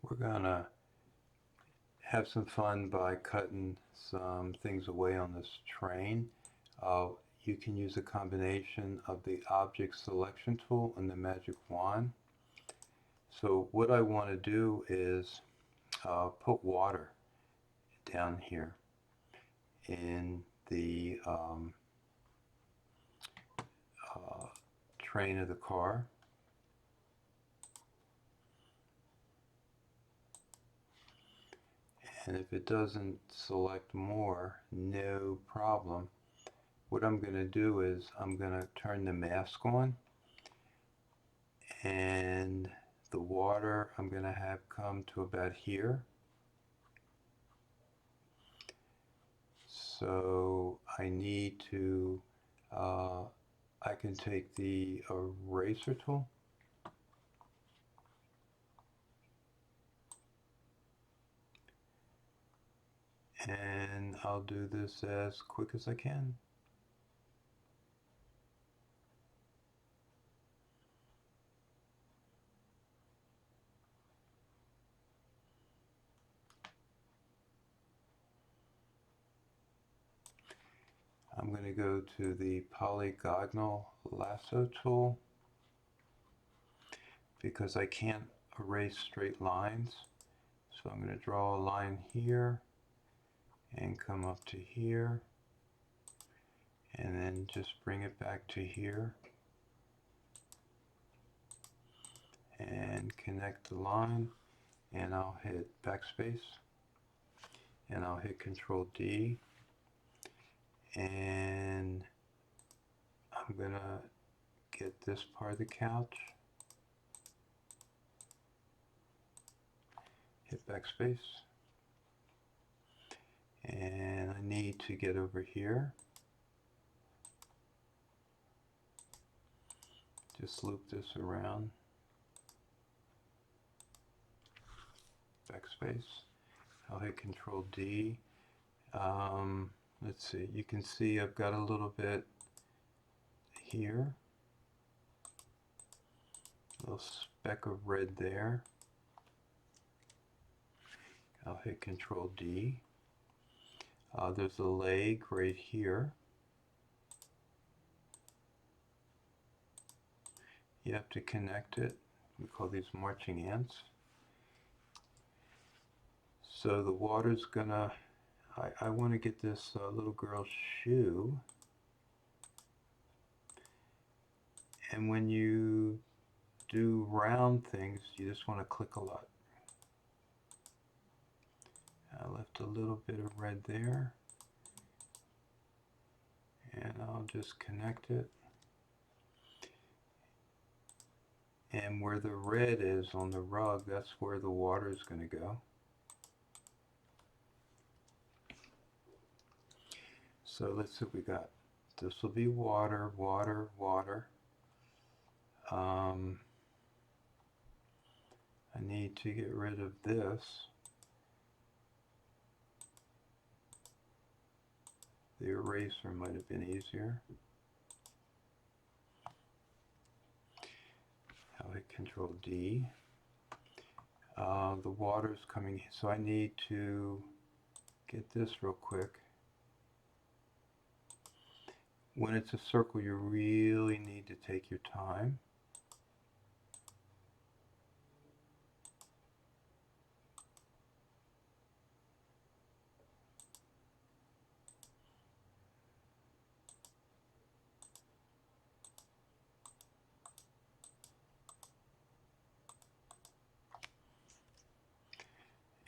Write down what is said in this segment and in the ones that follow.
We're gonna have some fun by cutting some things away on this train. Uh, you can use a combination of the object selection tool and the magic wand. So what I want to do is put water down here in the uh, train of the car. And if it doesn't select more, no problem. What I'm going to do is I'm going to turn the mask on, and the water I'm going to have come to about here. So I need to, I can take the eraser tool and I'll do this as quick as I can. I'm going to go to the polygonal lasso tool because I can't erase straight lines. So I'm going to draw a line here and come up to here and then just bring it back to here and connect the line, and I'll hit backspace and I'll hit Control D, and I'm gonna get this part of the couch, hit backspace, and I need to get over here, just loop this around, backspace, I'll hit Control D. Let's see, you can see I've got a little bit here, a little speck of red there. I'll hit Control D. There's a leg right here. You have to connect it. We call these marching ants. So the water's gonna, I want to get this little girl's shoe. And when you do round things, you just want to click a lot. I left a little bit of red there. And I'll just connect it. And where the red is on the rug, that's where the water is going to go. So let's see what we got. This will be water, water, water. I need to get rid of this. The eraser might have been easier. I'll hit Control D. The water's coming, so I need to get this real quick. When it's a circle, you really need to take your time.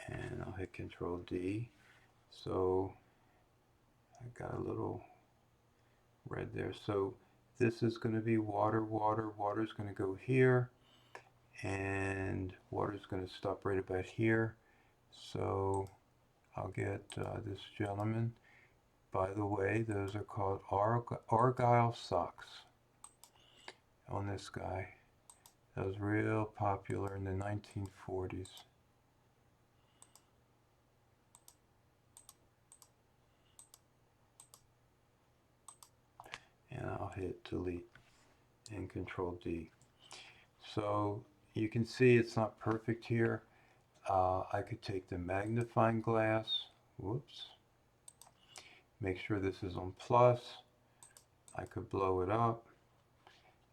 And I'll hit Control D. So I got a little red there. So this is going to be water, water, water's going to go here, and water's going to stop right about here. So I'll get this gentleman. By the way, those are called Argyle socks on this guy. That was real popular in the 1940s. And I'll hit delete and Control D. So you can see it's not perfect here. I could take the magnifying glass, whoops, make sure this is on plus. I could blow it up,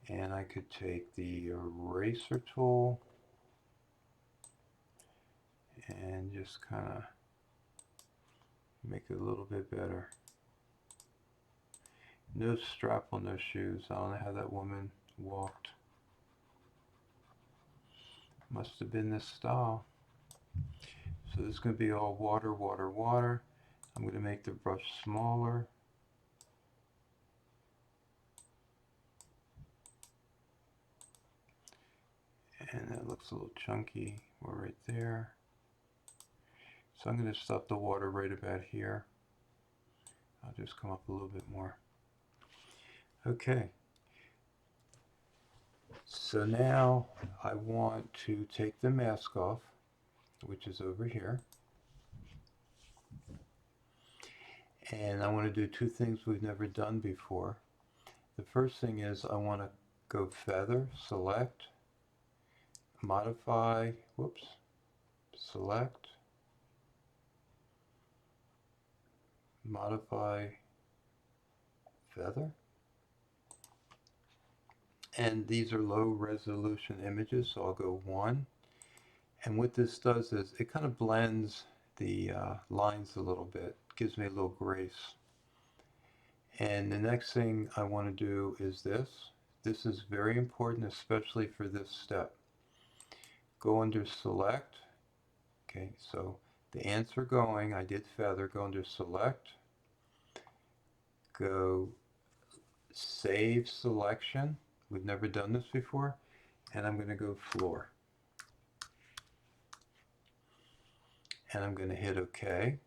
and I could take the eraser tool and just kind of make it a little bit better. No strap on those shoes. I don't know how that woman walked. Must have been this style. So this is going to be all water, water, water. I'm going to make the brush smaller. And that looks a little chunky. We're right there. So I'm going to stop the water right about here. I'll just come up a little bit more. Okay. So now I want to take the mask off, which is over here. And I want to do two things we've never done before. The first thing is I want to go feather, select, modify, whoops, select, modify, feather. And these are low resolution images, so I'll go 1. And what this does is it kind of blends the lines a little bit, gives me a little grace. And the next thing I want to do is this. This is very important, especially for this step. Go under select. Okay, so the ants are going. I did feather. Go under select. Go save selection. We've never done this before. And I'm going to go floor. And I'm going to hit OK.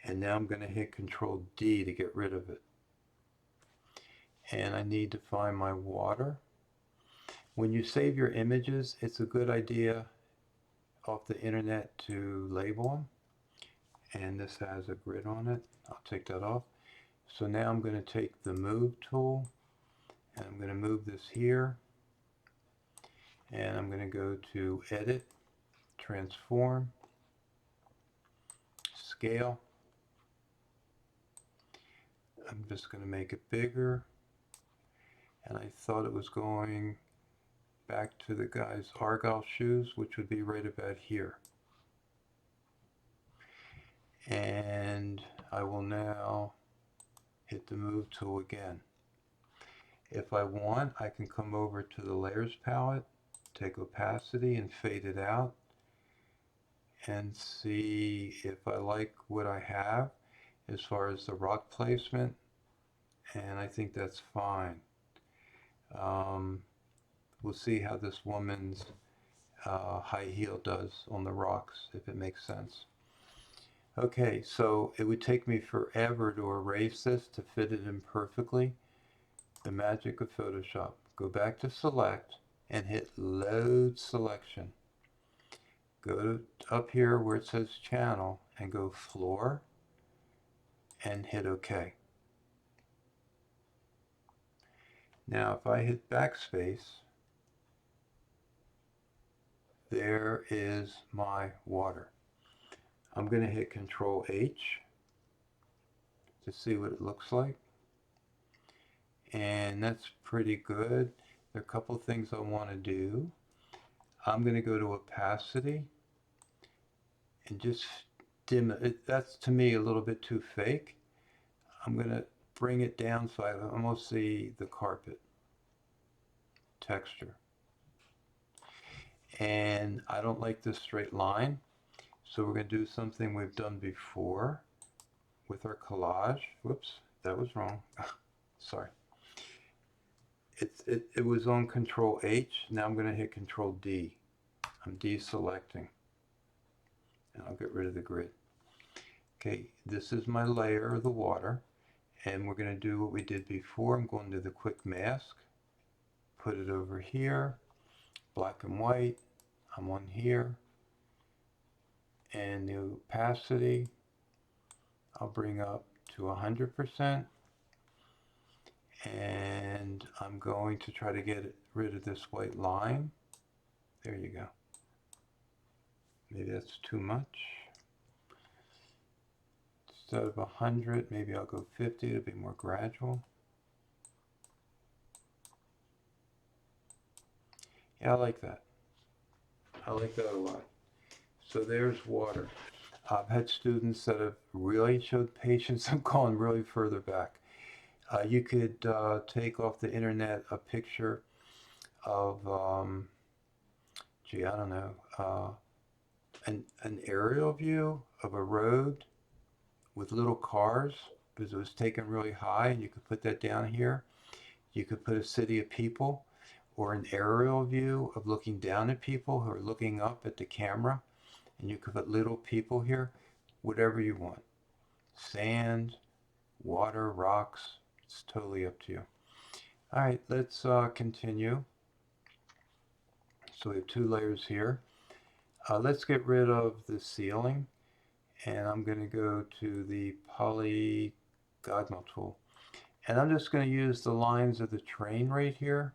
And now I'm going to hit Control D to get rid of it. And I need to find my water. When you save your images, it's a good idea off the internet to label them. And this has a grid on it. I'll take that off. So now I'm going to take the move tool and I'm going to move this here. And I'm going to go to edit, transform, scale. I'm just going to make it bigger. And I thought it was going back to the guy's Argyle shoes, which would be right about here. And I will now hit the move tool again. If I want, I can come over to the layers palette, take opacity and fade it out and see if I like what I have as far as the rock placement, and I think that's fine. We'll see how this woman's high heel does on the rocks, if it makes sense. Okay, so it would take me forever to erase this to fit it in perfectly. The magic of Photoshop. Go back to select and hit load selection. Go up here where it says channel and go floor and hit OK. Now if I hit backspace, there is my water. I'm going to hit Control H to see what it looks like. And that's pretty good. There are a couple things I want to do. I'm going to go to opacity and just dim it. That's to me a little bit too fake. I'm going to bring it down so I almost see the carpet texture. And I don't like this straight line, so we're going to do something we've done before with our collage. Whoops, that was wrong. Sorry. It was on Control H. Now I'm going to hit Control D. I'm deselecting. And I'll get rid of the grid. Okay, this is my layer of the water. And we're going to do what we did before. I'm going to the quick mask. Put it over here. Black and white. I'm on here. And the opacity, I'll bring up to 100%. And I'm going to try to get rid of this white line. There you go. Maybe that's too much. Instead of 100, maybe I'll go 50 to be more gradual. Yeah, I like that. I like that a lot. So there's water. I've had students that have really showed patience. I'm going really further back. You could take off the internet a picture of, gee, I don't know, an aerial view of a road with little cars because it was taken really high, and you could put that down here. You could put a city of people or an aerial view of looking down at people who are looking up at the camera, and you could put little people here, whatever you want. Sand, water, rocks, it's totally up to you. All right, let's continue. So we have two layers here. Let's get rid of the ceiling, and I'm going to go to the polygonal tool. And I'm just going to use the lines of the train right here.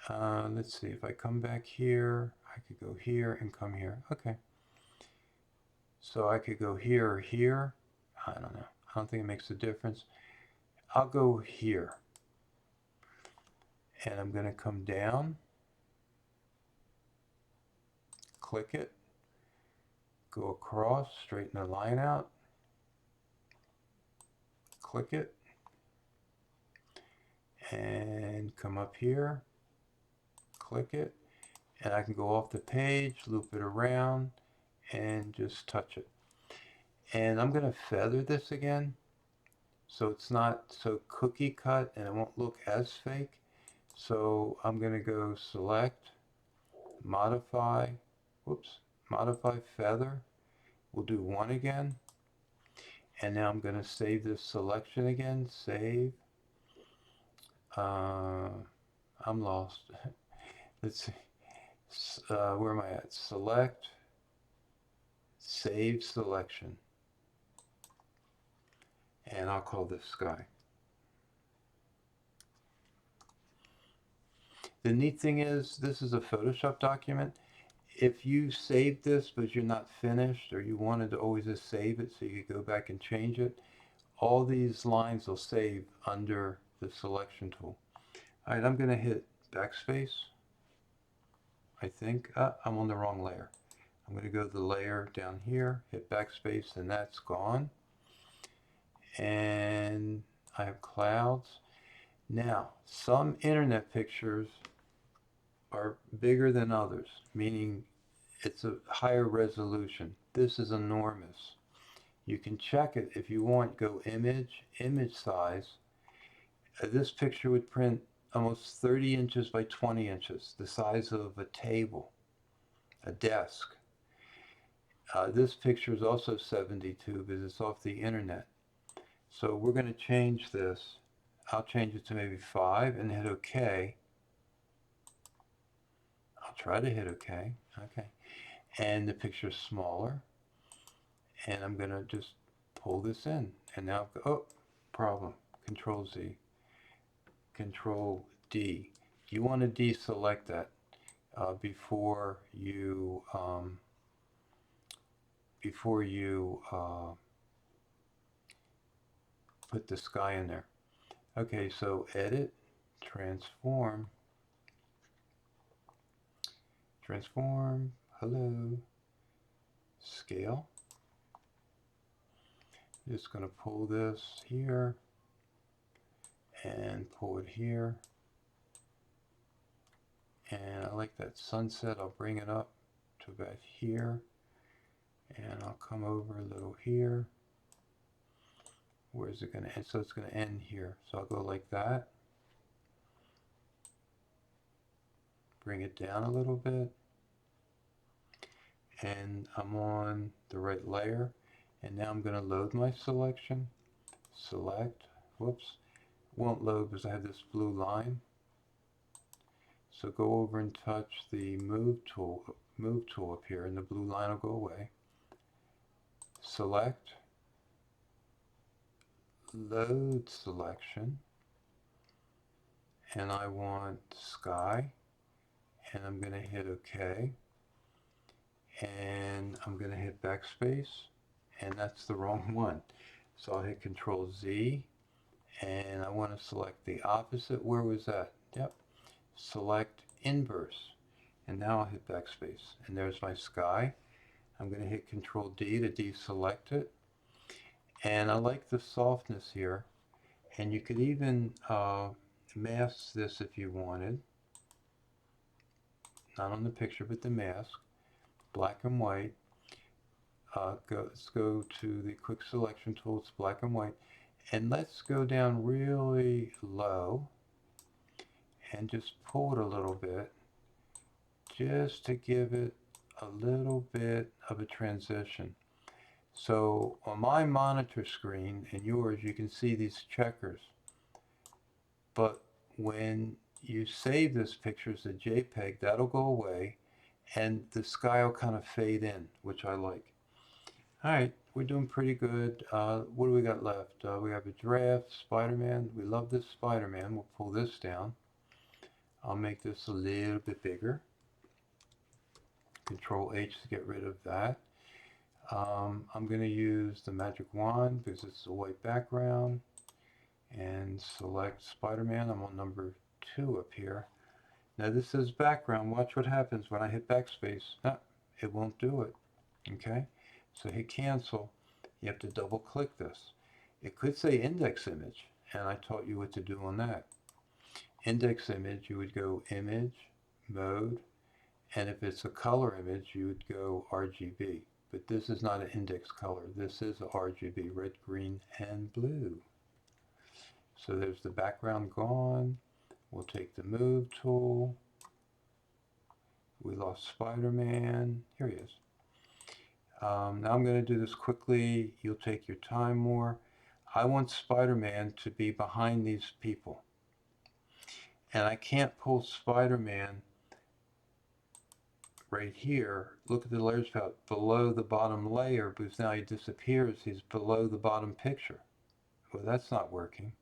Let's see, if I come back here, I could go here and come here. Okay. So I could go here or here. I don't know. I don't think it makes a difference. I'll go here. And I'm going to come down, click it, go across, straighten the line out, click it, and come up here, click it, and I can go off the page, loop it around, and just touch it. And I'm going to feather this again so it's not so cookie cut and it won't look as fake. So I'm going to go select, modify, whoops, modify feather. We'll do one again. And now I'm going to save this selection again, save. I'm lost. Let's see. Where am I at? Select, save selection. And I'll call this sky. The neat thing is, this is a Photoshop document. If you saved this but you're not finished, or you wanted to always just save it so you could go back and change it, all these lines will save under the selection tool. All right, I'm going to hit backspace. I think I'm on the wrong layer. I'm going to go to the layer down here, hit backspace, and that's gone. And I have clouds. Now, some internet pictures are bigger than others, meaning it's a higher resolution. This is enormous. You can check it if you want. Go image, image size. This picture would print almost 30 inches by 20 inches, the size of a table, a desk. This picture is also 72 because it's off the internet. So we're going to change this. I'll change it to maybe 5 and hit OK. I'll try to hit OK. Okay. And the picture's smaller. And I'm going to just pull this in. And now, oh, problem. Control Z. Control D. You want to deselect that before you put the sky in there. Okay, so edit, transform, hello, scale. Just going to pull this here and pull it here. And I like that sunset. I'll bring it up to about here. And I'll come over a little here. Where's it going to end? So it's going to end here. So I'll go like that. Bring it down a little bit. And I'm on the right layer. And now I'm going to load my selection. Select. Whoops. Won't load because I have this blue line. So go over and touch the move tool up here, and the blue line will go away. Select, load selection, and I want sky, and I'm going to hit OK. I'm going to hit backspace, and that's the wrong one. So I'll hit Control Z, and I want to select the opposite. Where was that? Yep. Select inverse, and now I'll hit backspace, and there's my sky. I'm going to hit Control D to deselect it, and I like the softness here, and you could even mask this if you wanted, not on the picture but the mask, black and white. Let's go to the quick selection tool, it's black and white, and let's go down really low and just pull it a little bit, just to give it a little bit of a transition. So on my monitor screen and yours, you can see these checkers, but when you save this picture as a JPEG, that'll go away and the sky will kind of fade in, which I like. All right, we're doing pretty good. What do we got left? We have a giraffe, Spider-Man. We love this Spider-Man. We'll pull this down. I'll make this a little bit bigger. Control H to get rid of that. I'm going to use the magic wand because it's a white background, and select Spider-Man. I'm on number 2 up here. Now this says background. Watch what happens when I hit backspace. No, it won't do it. Okay, so hit cancel. You have to double click this. It could say index image, and I taught you what to do on that. Index image, you would go image, mode, and if it's a color image, you would go RGB. But this is not an index color. This is a RGB, red, green, and blue. So there's the background gone. We'll take the move tool. We lost Spider-Man. Here he is. Now I'm going to do this quickly. You'll take your time more. I want Spider-Man to be behind these people. And I can't pull Spider-Man right here. Look at the layers palette below the bottom layer, because now he disappears. He's below the bottom picture. Well, that's not working.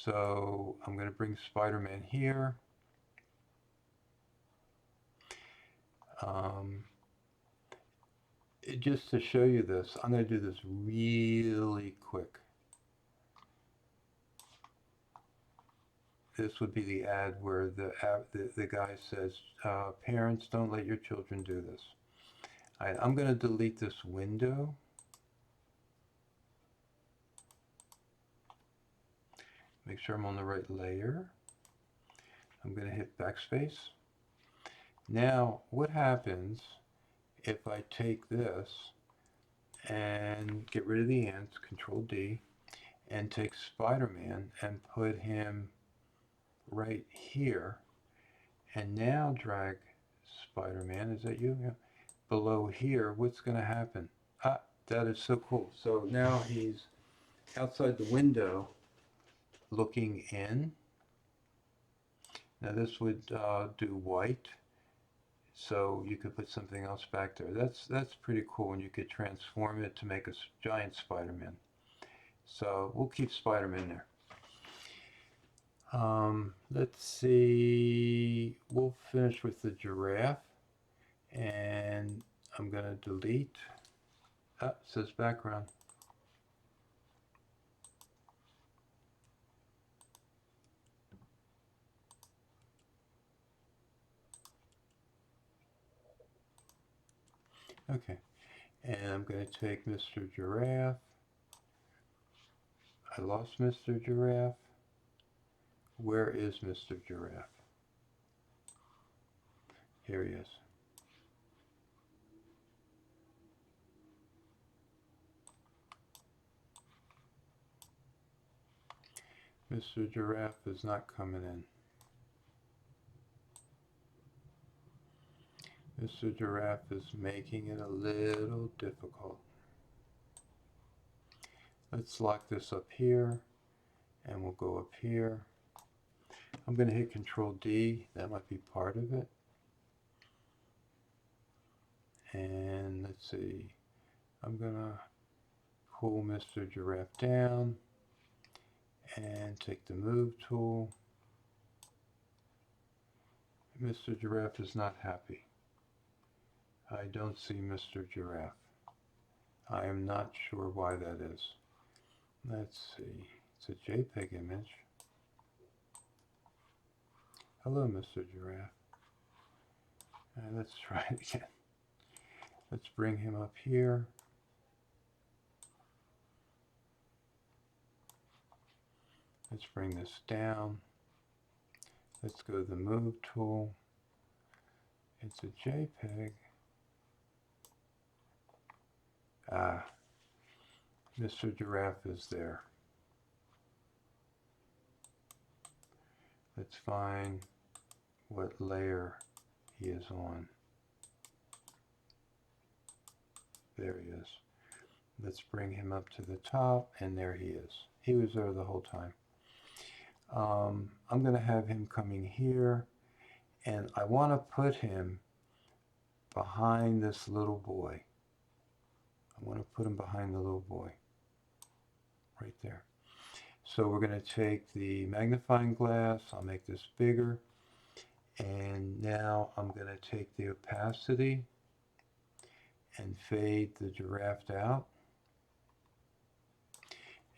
So I'm going to bring Spider-Man here. Just to show you this, I'm going to do this really quick. This would be the ad where the guy says, parents, don't let your children do this. I'm going to delete this window. Make sure I'm on the right layer. I'm going to hit backspace. Now, what happens if I take this and get rid of the ants, Control D, and take Spider-Man and put him right here, and now drag Spider-Man, is that you? Yeah. Below here, what's going to happen? Ah, that is so cool. So now he's outside the window looking in. Now this would do white, so you could put something else back there. That's pretty cool, and you could transform it to make a giant Spider-Man. So we'll keep Spider-Man there. Let's see, we'll finish with the giraffe, and I'm going to delete. It says background. Okay, and I'm going to take Mr. Giraffe. I lost Mr. Giraffe. Where is Mr. Giraffe? Here he is. Mr. Giraffe is not coming in. Mr. Giraffe is making it a little difficult. Let's lock this up here, and we'll go up here. I'm going to hit Control D. That might be part of it. And let's see. I'm going to pull Mr. Giraffe down and take the move tool. Mr. Giraffe is not happy. I don't see Mr. Giraffe. I am not sure why that is. Let's see. It's a JPEG image. Hello, Mr. Giraffe. Let's try it again. Let's bring him up here. Let's bring this down. Let's go to the Move tool. It's a JPEG. Mr. Giraffe is there. Let's find what layer he is on. There he is. Let's bring him up to the top, and there he is. He was there the whole time. I'm going to have him coming here, and I want to put him behind this little boy. I want to put him behind the little boy, right there. So we're going to take the magnifying glass, I'll make this bigger, and now I'm going to take the opacity and fade the giraffe out.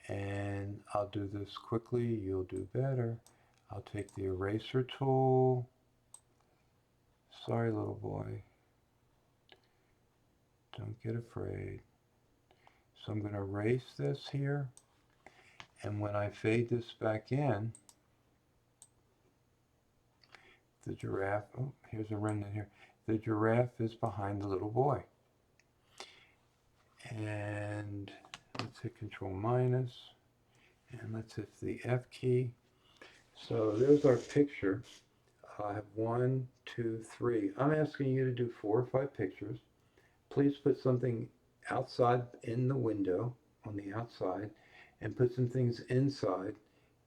And I'll do this quickly, you'll do better. I'll take the eraser tool. Sorry, little boy. Don't get afraid. So I'm going to erase this here. And when I fade this back in, the giraffe, oh, here's a remnant here. The giraffe is behind the little boy. And let's hit Control minus. And let's hit the F key. So there's our picture. I have 1, 2, 3. I'm asking you to do 4 or 5 pictures. Please put something outside in the window, on the outside, and put some things inside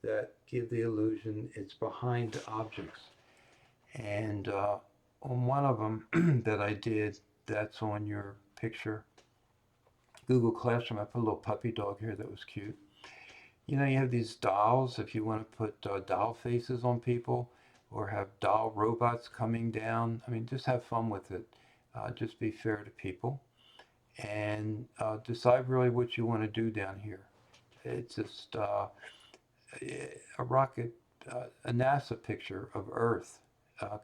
that give the illusion it's behind objects. And on one of them that I did, that's on your picture, Google Classroom, I put a little puppy dog here that was cute. You know, you have these dolls, if you want to put doll faces on people, or have doll robots coming down. I mean, just have fun with it. Just be fair to people. And decide really what you want to do down here. It's just a rocket, a NASA picture of Earth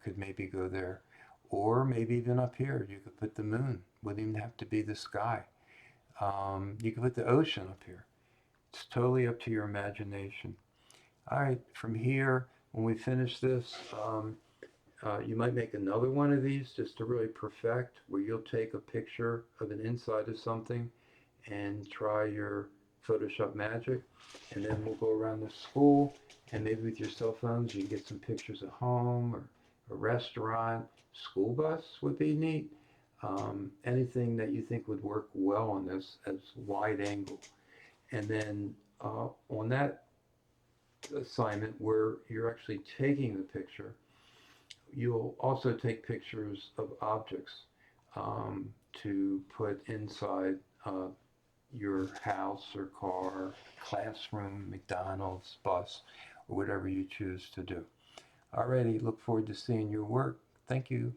could maybe go there. Or maybe even up here, you could put the moon. Wouldn't even have to be the sky. You could put the ocean up here. It's totally up to your imagination. All right, from here, when we finish this, you might make another one of these just to really perfect, where you'll take a picture of an inside of something and try your Photoshop magic. And then we'll go around the school, and maybe with your cell phones, you can get some pictures of home or a restaurant. School bus would be neat. Anything that you think would work well on this as wide angle. And then on that assignment where you're actually taking the picture, you'll also take pictures of objects to put inside your house or car, classroom, McDonald's, bus, or whatever you choose to do. Alrighty, look forward to seeing your work. Thank you.